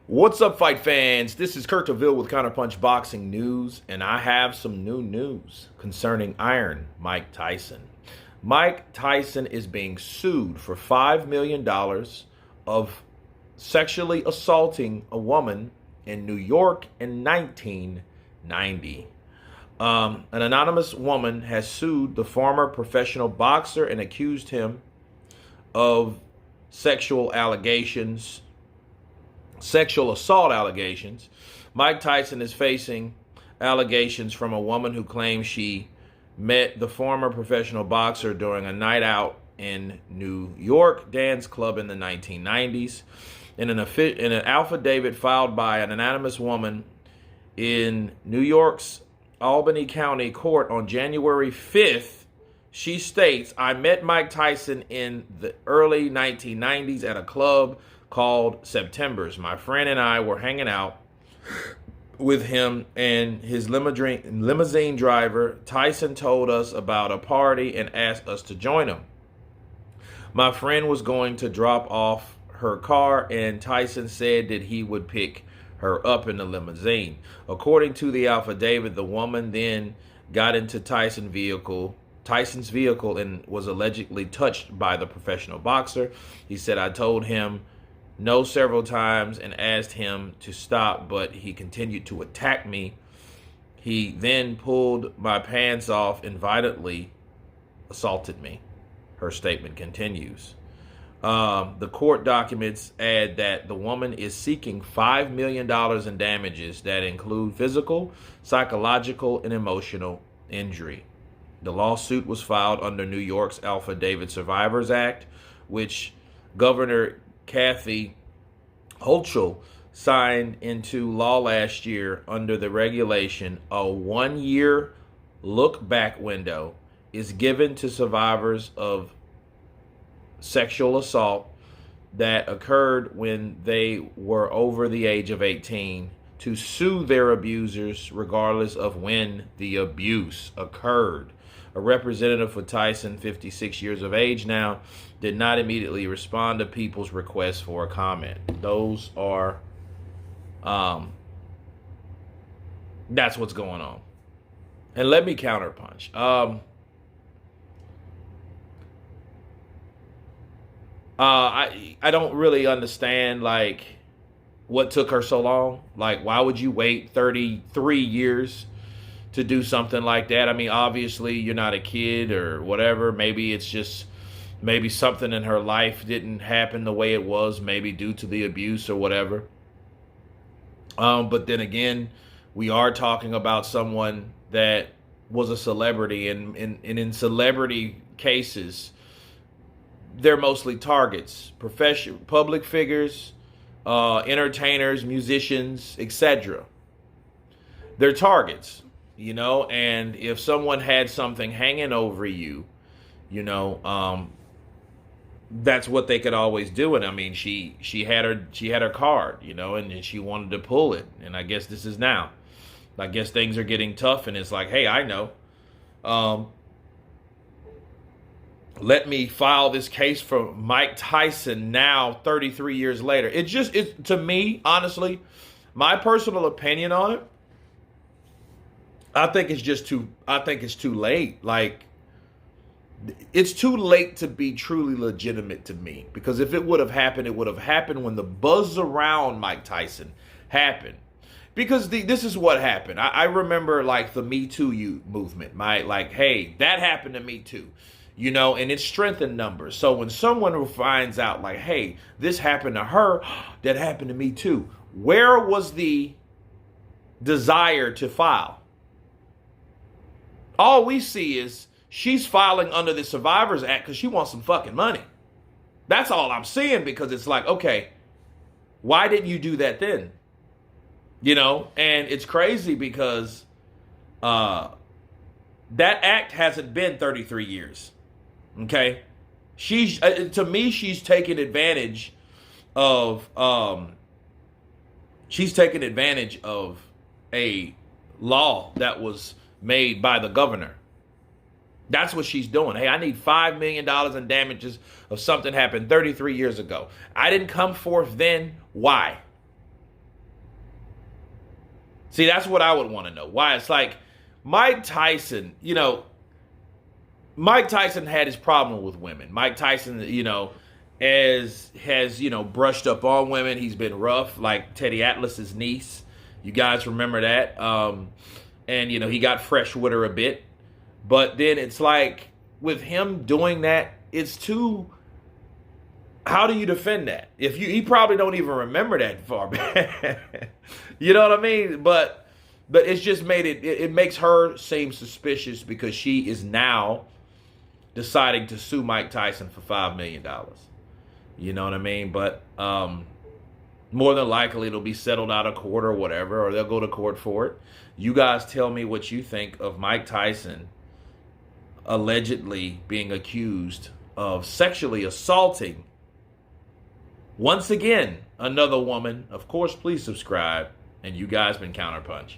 What's up, fight fans? This is Kurt DeVille with Counterpunch Boxing News, and I have some new news concerning Iron Mike Tyson. Mike Tyson is being sued for $5 million of sexually assaulting a woman in New York in 1990. An anonymous woman has sued the former professional boxer and accused him of sexual assault allegations. Mike Tyson is facing allegations from a woman who claims she met the former professional boxer during a night out in New York dance club in the 1990s. In an affidavit filed by an anonymous woman in New York's Albany County Court on January 5th, she states, "I met Mike Tyson in the early 1990s at a club called September's. My friend and I were hanging out with him and his limousine driver. Tyson told us about a party and asked us to join him. My friend was going to drop off her car, and Tyson said that he would pick her up in the limousine. According to the affidavit, the woman then got into Tyson's vehicle and was allegedly touched by the professional boxer. He said, I told him no several times and asked him to stop, but he continued to attack me. He then pulled my pants off and violently assaulted me." Her statement continues. The court documents add that the woman is seeking $5 million in damages that include physical, psychological, and emotional injury. The lawsuit was filed under New York's Affidavit Survivors Act, which Governor Kathy Hochul signed into law last year. Under the regulation, a 1-year look-back window is given to survivors of sexual assault that occurred when they were over the age of 18 to sue their abusers regardless of when the abuse occurred. A representative for Tyson, 56 years of age now, did not immediately respond to people's requests for a comment. Those are, that's what's going on. And let me counterpunch. I don't really understand, like, what took her so long. Like, why would you wait 33 years to do something like that? I mean, obviously you're not a kid or whatever. Maybe it's just, maybe something in her life didn't happen the way it was, maybe due to the abuse or whatever. But then again, we are talking about someone that was a celebrity, and in celebrity cases, they're mostly targets, public figures, entertainers, musicians, etc. They're targets, you know, and if someone had something hanging over you, you know, that's what they could always do. And I mean, she had her card, you know, and she wanted to pull it. And I guess this is now. I guess things are getting tough, and it's like, hey, I know. Let me file this case for Mike Tyson now, 33 years later. It's to me, honestly, my personal opinion on it, I think it's too late. Like, it's too late to be truly legitimate to me, because if it would have happened, it would have happened when the buzz around Mike Tyson happened. Because this is what happened. I remember, like, the Me Too movement. Like, hey, that happened to me too. You know, and it's strengthened numbers. So when someone who finds out, like, hey, this happened to her, that happened to me too, where was the desire to file? All we see is she's filing under the Survivors Act because she wants some fucking money. That's all I'm seeing, because it's like, okay, why didn't you do that then? You know, and it's crazy because that act hasn't been 33 years. Okay, she's to me, she's taking advantage of a law that was made by the governor. That's what she's doing. Hey, I need $5 million in damages of something happened 33 years ago. I didn't come forth then. Why? See, that's what I would want to know. Why? It's like Mike Tyson, Mike Tyson had his problem with women. Mike Tyson, has brushed up on women. He's been rough, like Teddy Atlas's niece. You guys remember that? And he got fresh with her a bit. But then it's like with him doing that, it's too. How do you defend that? He probably don't even remember that far back. You know what I mean? But it's just made it makes her seem suspicious because she is now deciding to sue Mike Tyson for $5 million. You know what I mean? But more than likely it'll be settled out of court or whatever, or they'll go to court for it. You guys tell me what you think of Mike Tyson allegedly being accused of sexually assaulting, once again, another woman. Of course, please subscribe. And you guys been Counterpunch.